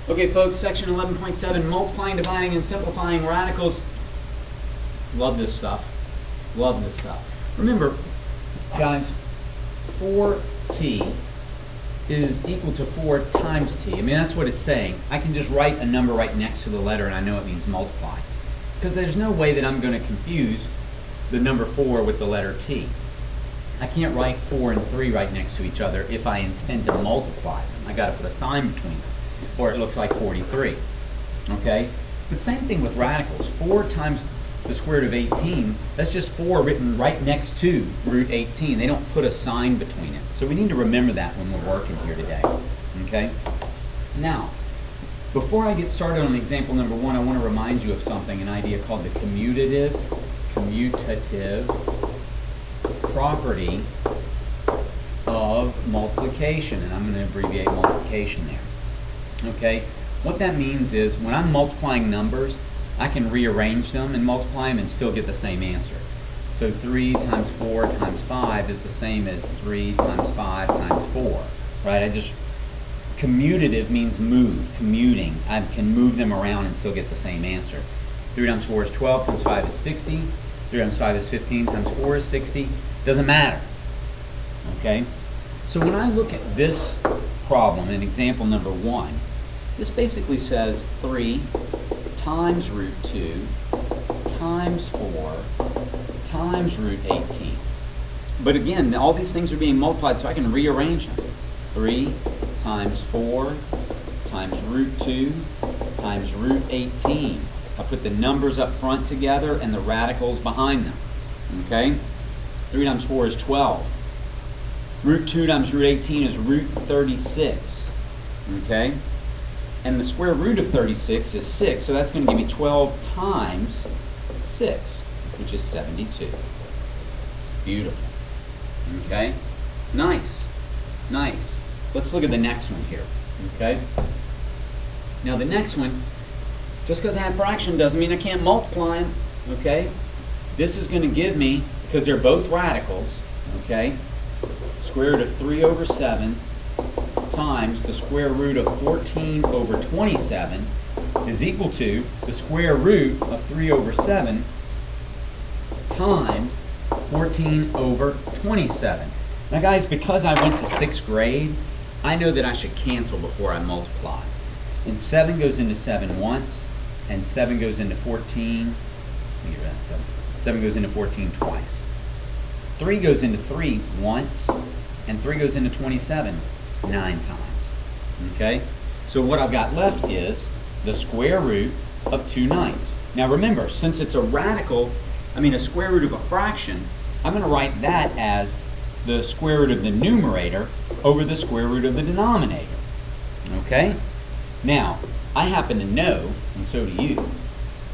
Okay, folks, section 11.7, multiplying, dividing, and simplifying radicals. Love this stuff. Love this stuff. Remember, guys, 4t is equal to 4 times t. I mean, that's what it's saying. I can just write a number right next to the letter, and I know it means multiply. Because there's no way that I'm going to confuse the number 4 with the letter t. I can't write 4 and 3 right next to each other if I intend to multiply them. I got to put a sign between them, or it looks like 43. Okay? But same thing with radicals. 4 times the square root of 18, that's just 4 written right next to root 18. They don't put a sign between it. So we need to remember that when we're working here today. Okay? Now, before I get started on example number 1, I want to remind you of something, an idea called the commutative property of multiplication, and I'm going to abbreviate multiplication there. Okay? What that means is when I'm multiplying numbers, I can rearrange them and multiply them and still get the same answer. So 3 times 4 times 5 is the same as 3 times 5 times 4. Right? Commutative means move, commuting. I can move them around and still get the same answer. 3 times 4 is 12, times 5 is 60. 3 times 5 is 15, times 4 is 60. Doesn't matter. Okay? So when I look at this problem in example number 1, this basically says 3 times root 2 times 4 times root 18. But again, all these things are being multiplied, so I can rearrange them. 3 times 4 times root 2 times root 18. I put the numbers up front together and the radicals behind them. Okay? 3 times 4 is 12. Root 2 times root 18 is root 36. Okay? And the square root of 36 is 6, so that's going to give me 12 times 6, which is 72. Beautiful. Okay? Nice. Nice. Let's look at the next one here. Okay? Now the next one, just because I have fraction doesn't mean I can't multiply them. Okay? This is going to give me, because they're both radicals, okay, square root of 3 over 7 times the square root of 14 over 27 is equal to the square root of 3 over 7 times 14 over 27. Now guys, because I went to 6th grade, I know that I should cancel before I multiply. And 7 goes into 7 once, and 7 goes into 14. Let me get rid of that 7. 7 goes into 14 twice. 3 goes into 3 once, and 3 goes into 27 9 times. Okay? So what I've got left is the square root of 2 ninths. Now remember, since it's a square root of a fraction, I'm going to write that as the square root of the numerator over the square root of the denominator. Okay? Now, I happen to know, and so do you,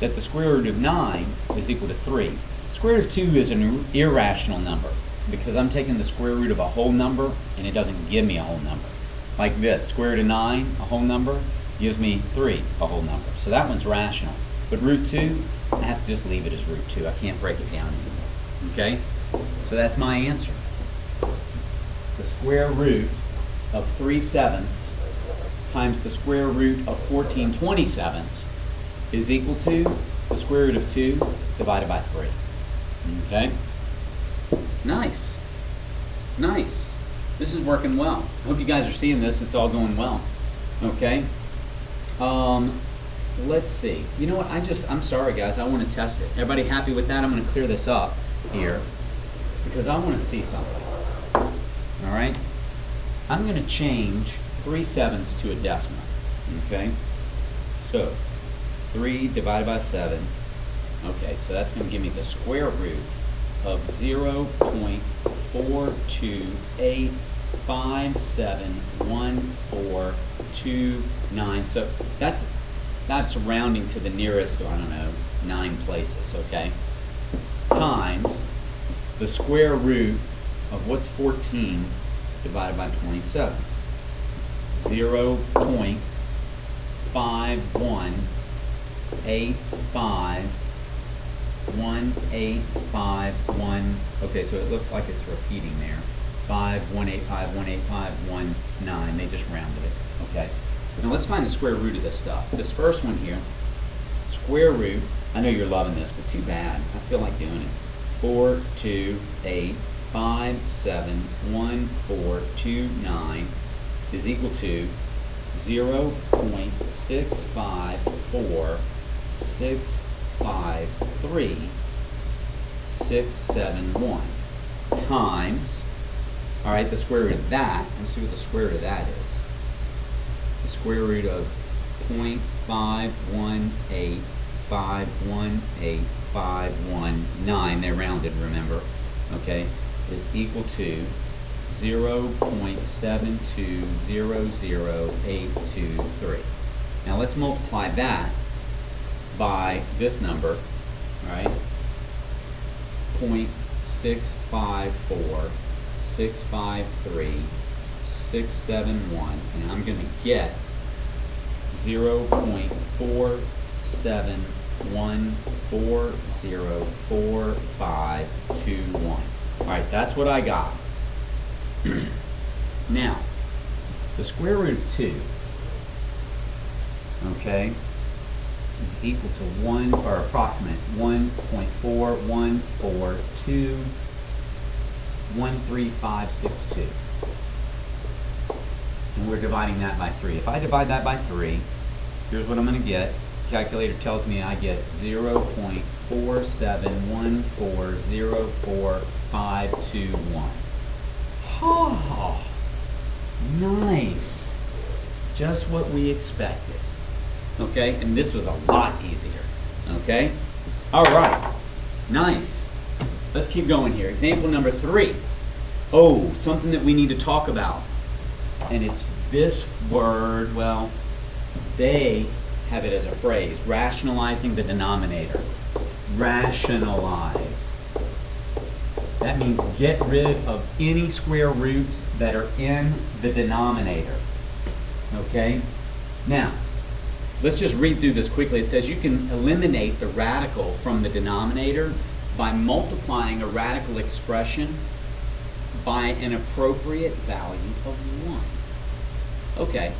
that the square root of 9 is equal to 3. Square root of 2 is an irrational number because I'm taking the square root of a whole number and it doesn't give me a whole number. Like this, square root of 9, a whole number, gives me 3, a whole number. So that one's rational. But root 2, I have to just leave it as root 2. I can't break it down anymore. Okay? So that's my answer. The square root of 3/7 times the square root of 14 27 is equal to the square root of 2 divided by 3. Okay? Nice. Nice. This is working well. I hope you guys are seeing this. It's all going well. Okay? Let's see. You know what? I'm sorry, guys. I want to test it. Everybody happy with that? I'm going to clear this up here because I want to see something. All right? I'm going to change 3/7 to a decimal. Okay? So, 3 divided by 7. Okay, so that's going to give me the square root of 0.4285714229. So that's rounding to the nearest, I don't know, 9 places, okay? Times the square root of what's 14 divided by 27. 0.51851851. Okay, so it looks like it's repeating there. 5185185119. They just rounded it. Okay. Now let's find the square root of this stuff. This first one here, square root, I know you're loving this, but too bad. I feel like doing it. 4, 2, 8, 5, 7, 1, 4, 2, 9 is equal to 0.654653,671 times, all right, the square root of that. Let's see what the square root of that is. The square root of 0.518518519, they're rounded, remember, okay, is equal to 0.7200823. Now let's multiply that by this number, all right, 0.654653,671, and I'm going to get 0.4714044521. All right, that's what I got. Now, the square root of 2, okay, is equal to 1, or approximate 1.414213562. And we're dividing that by 3. If I divide that by 3, here's what I'm going to get. Calculator tells me I get 0.4714044521. Oh, nice. Just what we expected. Okay, and this was a lot easier. Okay, all right, nice. Let's keep going here. Example number 3. Oh, something that we need to talk about. And it's this word, well, they have it as a phrase, rationalizing the denominator. Rationalize. That means get rid of any square roots that are in the denominator. Okay? Now, let's just read through this quickly. It says you can eliminate the radical from the denominator by multiplying a radical expression by an appropriate value of 1. Okay.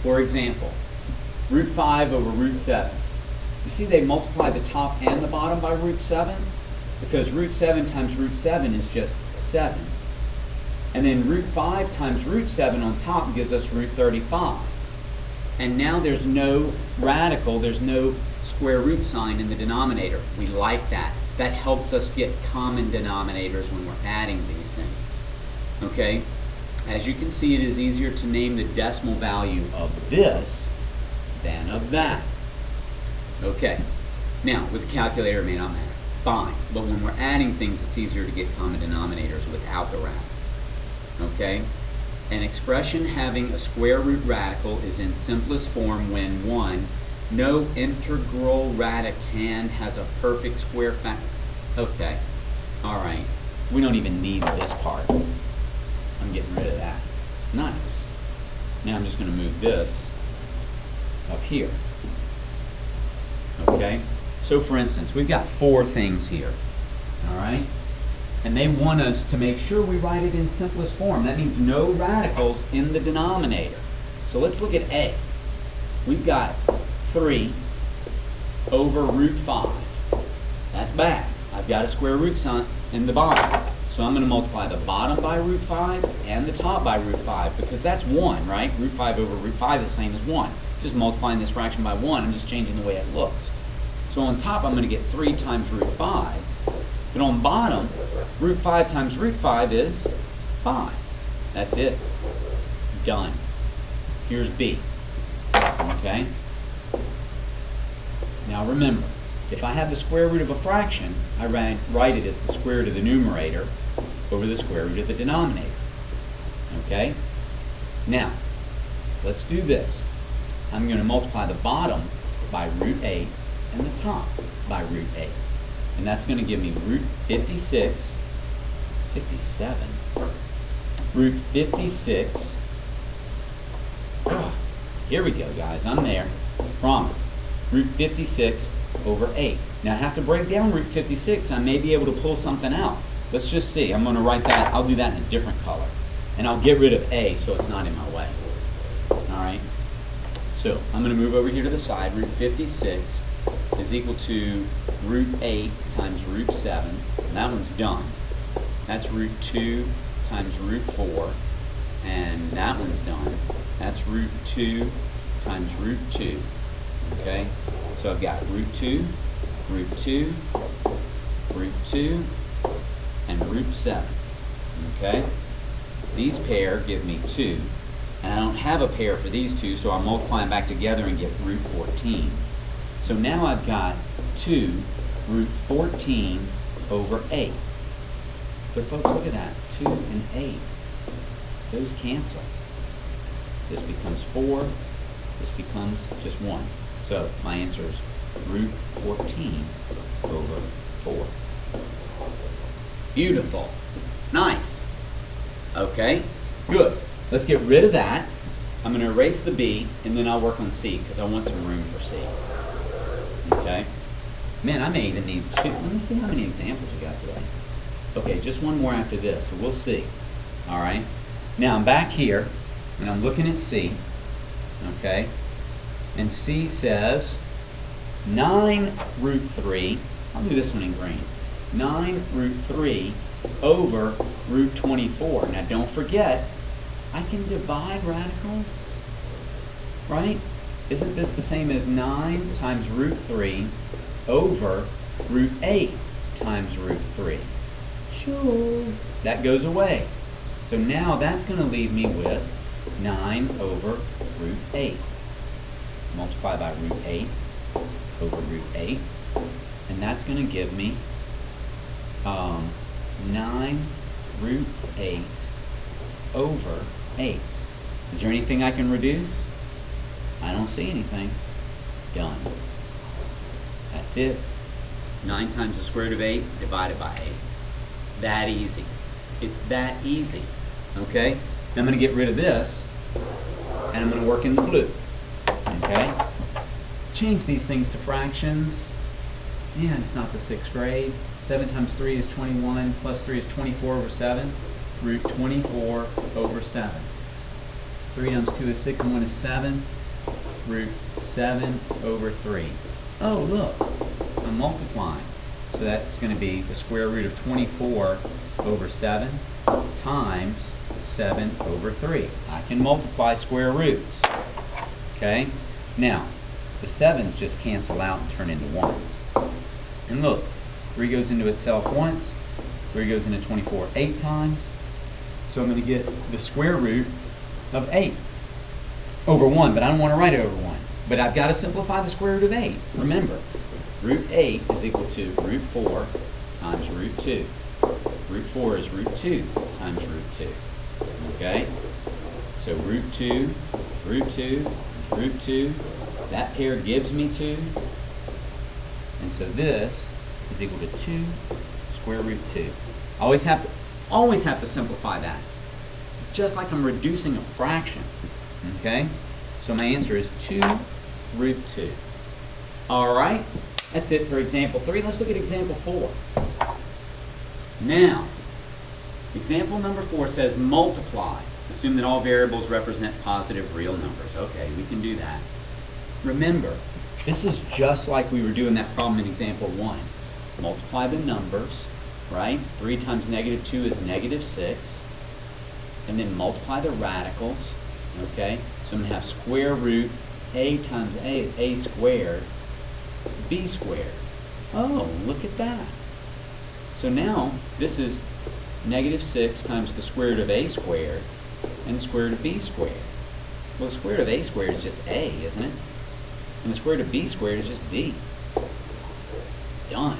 For example, root 5 over root 7. You see they multiply the top and the bottom by root 7? Because root 7 times root 7 is just 7. And then root 5 times root 7 on top gives us root 35. And now there's no radical, there's no square root sign in the denominator. We like that. That helps us get common denominators when we're adding these things. Okay? As you can see, it is easier to name the decimal value of this than of that. Okay. Now, with the calculator, it may not matter. Fine. But when we're adding things, it's easier to get common denominators without the radical. Okay? An expression having a square root radical is in simplest form when 1, no integral radicand has a perfect square factor. Okay. All right. We don't even need this part. I'm getting rid of that. Nice. Now I'm just going to move this up here. Okay? So for instance, we've got 4 things here. All right? And they want us to make sure we write it in simplest form. That means no radicals in the denominator. So let's look at A. We've got 3 over root 5. That's bad. I've got a square root sign in the bottom. So I'm going to multiply the bottom by root 5 and the top by root 5 because that's 1, right? Root 5 over root 5 is the same as 1. Just multiplying this fraction by 1, I'm just changing the way it looks. So on top, I'm going to get 3 times root 5. But on bottom, root 5 times root 5 is 5. That's it. Done. Here's B. Okay? Now remember, if I have the square root of a fraction, I write it as the square root of the numerator over the square root of the denominator. Okay? Now, let's do this. I'm going to multiply the bottom by root 8 and the top by root 8. And that's going to give me root 57, root 56. Oh, here we go, guys. I'm there. Promise. Root 56 over 8. Now I have to break down root 56. I may be able to pull something out. Let's just see. I'm going to write that. I'll do that in a different color. And I'll get rid of A so it's not in my way. All right. So I'm going to move over here to the side. Root 56 is equal to root 8 times root 7. And that one's done. That's root 2 times root 4. And that one's done. That's root 2 times root 2. Okay? So I've got root 2, root 2, root 2, and root 7. Okay? These pair give me 2. And I don't have a pair for these two, so I'll multiply them back together and get root 14. So now I've got 2 root 14 over 8. But folks, look at that. 2 and 8. Those cancel. This becomes 4. This becomes just 1. So my answer is root 14 over 4. Beautiful. Nice. Okay, good. Let's get rid of that. I'm going to erase the B, and then I'll work on C, because I want some room for C. Okay? Man, I may even need 2. Let me see how many examples we got today. Okay, just one more after this, so we'll see. All right? Now, I'm back here, and I'm looking at C. Okay? And C says 9 root 3. I'll do this one in green. 9 root 3 over root 24. Now, don't forget, I can divide radicals, right? Isn't this the same as 9 times root 3 over root 8 times root 3? Sure. That goes away. So now that's going to leave me with 9 over root 8. Multiply by root 8 over root 8. And that's going to give me 9 root 8 over 8. Is there anything I can reduce? I don't see anything. Done. That's it. 9 times the square root of 8 divided by 8. It's that easy. It's that easy. Okay? Now I'm going to get rid of this, and I'm going to work in the blue. Okay? Change these things to fractions. Man, it's not the 6th grade. 7 times 3 is 21, plus 3 is 24 over 7. Root 24 over 7. 3 times 2 is 6 and 1 is 7. Root 7 over 3. Oh, look, I'm multiplying. So that's going to be the square root of 24 over 7 times 7 over 3. I can multiply square roots. Okay? Now, the 7's just cancel out and turn into 1's. And look, 3 goes into itself once. 3 goes into 24 8 times. So I'm going to get the square root of 8 over 1, but I don't want to write it over 1. But I've got to simplify the square root of 8. Remember, root 8 is equal to root 4 times root 2. Root 4 is root 2 times root 2. Okay? So root 2, root 2, root 2. That pair gives me 2. And so this is equal to 2 square root 2. Always have to simplify that. Just like I'm reducing a fraction. Okay? So my answer is 2 root 2. All right? That's it for example 3. Let's look at example 4. Now, example number 4 says multiply. Assume that all variables represent positive real numbers. Okay, we can do that. Remember, this is just like we were doing that problem in example 1. Multiply the numbers, right? 3 times negative 2 is negative 6. And then multiply the radicals, okay? So I'm going to have square root a times a squared, b squared. Oh, look at that. So now this is negative 6 times the square root of a squared and the square root of b squared. Well, the square root of a squared is just a, isn't it? And the square root of b squared is just b. Done.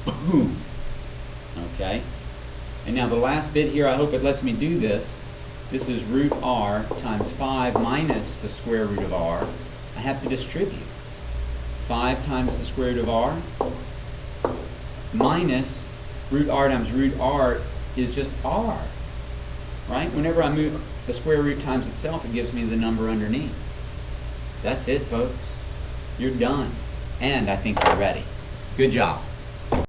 Boom. Okay? And now the last bit here, I hope it lets me do this. This is root r times 5 minus the square root of r. I have to distribute. 5 times the square root of r minus root r times root r is just r. Right? Whenever I move the square root times itself, it gives me the number underneath. That's it, folks. You're done. And I think you're ready. Good job.